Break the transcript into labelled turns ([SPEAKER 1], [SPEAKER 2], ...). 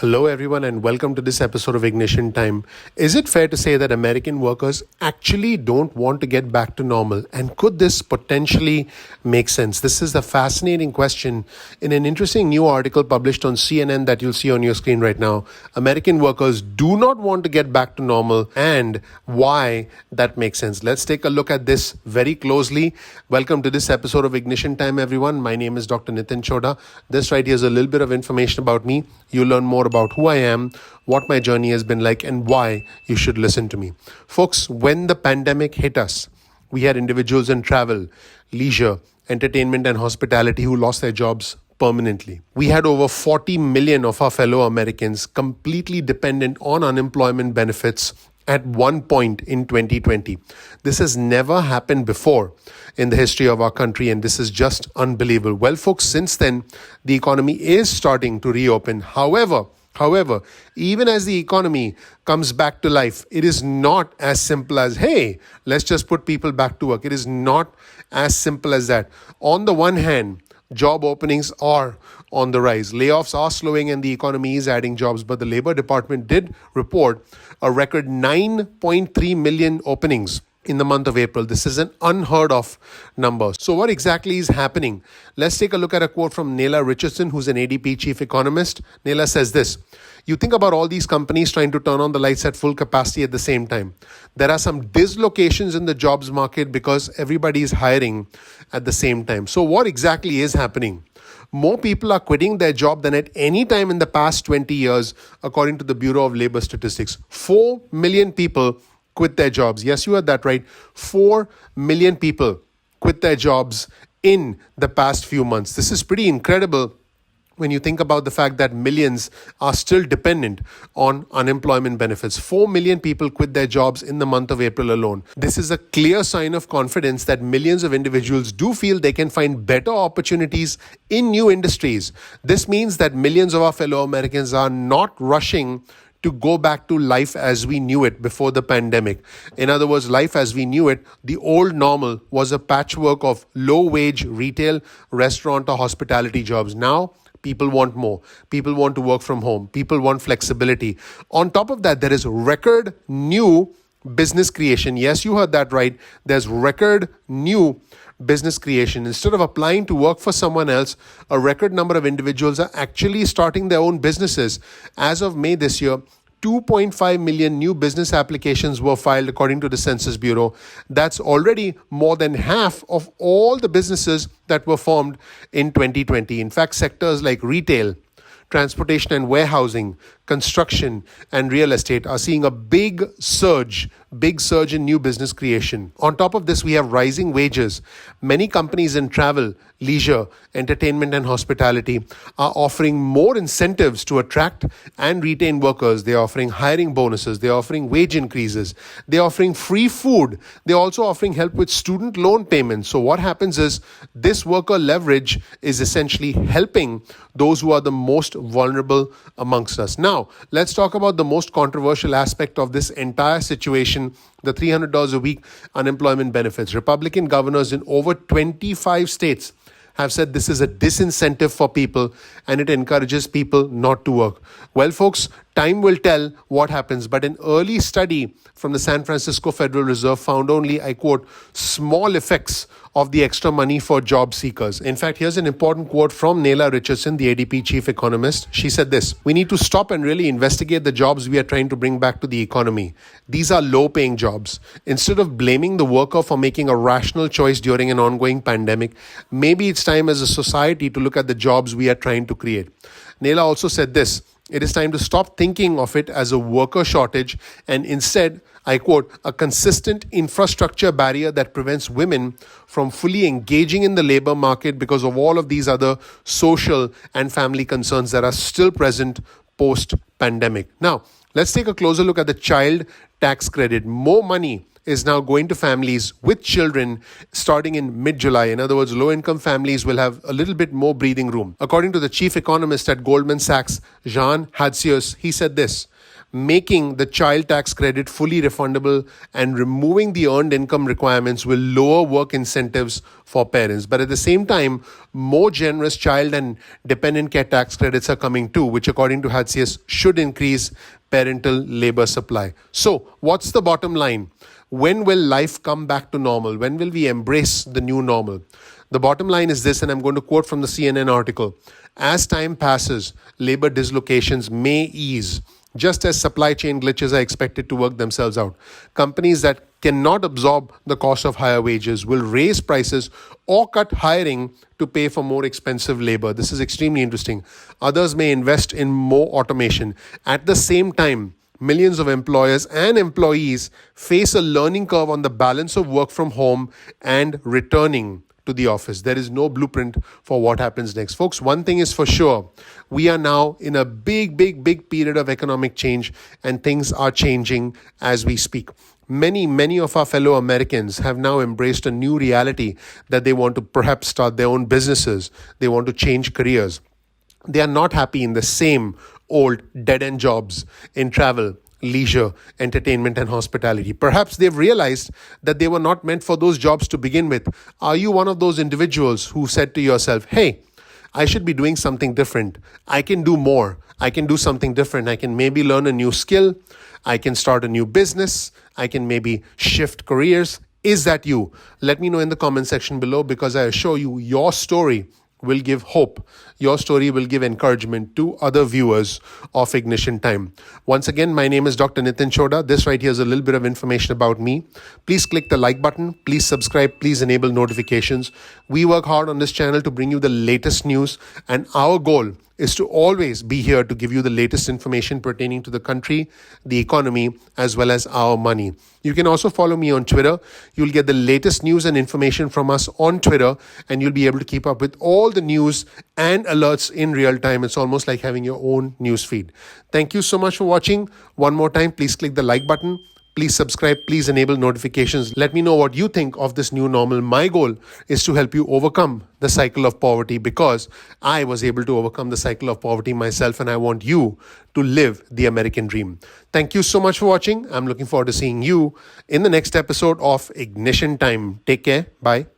[SPEAKER 1] Hello, everyone, and welcome to this episode of Ignition Time. Is it fair to say that American workers actually don't want to get back to normal? And could this potentially make sense? This is a fascinating question in an interesting new article published on CNN that you'll see on your screen right now. American workers do not want to get back to normal, and why that makes sense. Let's take a look at this very closely. Welcome to this episode of Ignition Time, everyone. My name is Dr. Chhoda. This right here is a little bit of information about me. You'll learn more about who I am, what my journey has been like, and why you should listen to me. Folks, when the pandemic hit us, we had individuals in travel, leisure, entertainment, and hospitality who lost their jobs permanently. We had over 40 million of our fellow Americans completely dependent on unemployment benefits at one point in 2020. This has never happened before in the history of our country, and this is just unbelievable. Well, folks, since then, the economy is starting to reopen. However, even as the economy comes back to life, it is not as simple as, hey, let's just put people back to work. It is not as simple as that. On the one hand, job openings are on the rise. Layoffs are slowing and the economy is adding jobs, but the Labor Department did report a record 9.3 million openings in the month of April. This is an unheard of number. So what exactly is happening? Let's take a look at a quote from Nela Richardson, who's an ADP chief economist. Nela says this: you think about all these companies trying to turn on the lights at full capacity at the same time. There are some dislocations in the jobs market because everybody is hiring at the same time. So what exactly is happening? More people are quitting their job than at any time in the past 20 years, according to the Bureau of Labor Statistics. 4 million people quit their jobs. Yes, you heard that right. 4 million people quit their jobs in the past few months. This is pretty incredible when you think about the fact that millions are still dependent on unemployment benefits. 4 million people quit their jobs in the month of April alone. This is a clear sign of confidence that millions of individuals do feel they can find better opportunities in new industries. This means that millions of our fellow Americans are not rushing to go back to life as we knew it before the pandemic. In other words, life as we knew it, the old normal, was a patchwork of low-wage retail, restaurant, or hospitality jobs. Now, people want more. People want to work from home. People want flexibility. On top of that, there is record new business creation. Yes, you heard that right. There's record new business creation. Instead of applying to work for someone else, a record number of individuals are actually starting their own businesses. As of May this year, 2.5 million new business applications were filed according to the Census Bureau. That's already more than half of all the businesses that were formed in 2020. In fact, sectors like retail, transportation and warehousing, construction, and real estate are seeing a big surge in new business creation. On top of this, we have rising wages. Many companies in travel, leisure, entertainment, and hospitality are offering more incentives to attract and retain workers. They're offering hiring bonuses. They're offering wage increases. They're offering free food. They're also offering help with student loan payments. So what happens is this worker leverage is essentially helping those who are the most vulnerable amongst us. Now, let's talk about the most controversial aspect of this entire situation, the $300 a week unemployment benefits. Republican governors in over 25 states have said this is a disincentive for people and it encourages people not to work. Well, folks, time will tell what happens, but an early study from the San Francisco Federal Reserve found only, I quote, small effects of the extra money for job seekers. In fact, here's an important quote from Nela Richardson, the ADP chief economist. She said this: we need to stop and really investigate the jobs we are trying to bring back to the economy. These are low-paying jobs. Instead of blaming the worker for making a rational choice during an ongoing pandemic, maybe it's time as a society to look at the jobs we are trying to create. Nela also said this: it is time to stop thinking of it as a worker shortage and instead, I quote, a consistent infrastructure barrier that prevents women from fully engaging in the labor market because of all of these other social and family concerns that are still present post-pandemic. Now, let's take a closer look at the child tax credit. More money is now going to families with children starting in mid-July. In other words, low-income families will have a little bit more breathing room. According to the chief economist at Goldman Sachs, Jean Hadzius, he said this: making the child tax credit fully refundable and removing the earned income requirements will lower work incentives for parents. But at the same time, more generous child and dependent care tax credits are coming too, which according to HCS should increase parental labor supply. So, what's the bottom line? When will life come back to normal? When will we embrace the new normal? The bottom line is this, and I'm going to quote from the CNN article. As time passes, labor dislocations may ease, just as supply chain glitches are expected to work themselves out. Companies that cannot absorb the cost of higher wages will raise prices or cut hiring to pay for more expensive labor. This is extremely interesting. Others may invest in more automation. At the same time, millions of employers and employees face a learning curve on the balance of work from home and returning to the office. There is no blueprint for what happens next. Folks, one thing is for sure. We are now in a big period of economic change, and things are changing as we speak. Many of our fellow Americans have now embraced a new reality that they want to perhaps start their own businesses. They want to change careers. They are not happy in the same old dead-end jobs in travel, leisure, entertainment, and hospitality. Perhaps they've realized that they were not meant for those jobs to begin with. Are you one of those individuals who said to yourself, hey, I should be doing something different. I can do more. I can do something different. I can maybe learn a new skill. I can start a new business. I can maybe shift careers. Is that you? Let me know in the comment section below, because I assure you, your story will give hope. Your story will give encouragement to other viewers of Ignition Time. Once again, my name is Dr. Nitin Chhoda. This right here is a little bit of information about me. Please click the like button. Please subscribe. Please enable notifications. We work hard on this channel to bring you the latest news, and our goal is to always be here to give you the latest information pertaining to the country, the economy, as well as our money. You can also follow me on Twitter. You'll get the latest news and information from us on Twitter, and you'll be able to keep up with all the news and alerts in real time. It's almost like having your own news feed. Thank you so much for watching. One more time, please click the like button. Please subscribe. Please enable notifications. Let me know what you think of this new normal. My goal is to help you overcome the cycle of poverty, because I was able to overcome the cycle of poverty myself, and I want you to live the American dream. Thank you so much for watching. I'm looking forward to seeing you in the next episode of Ignition Time. Take care. Bye.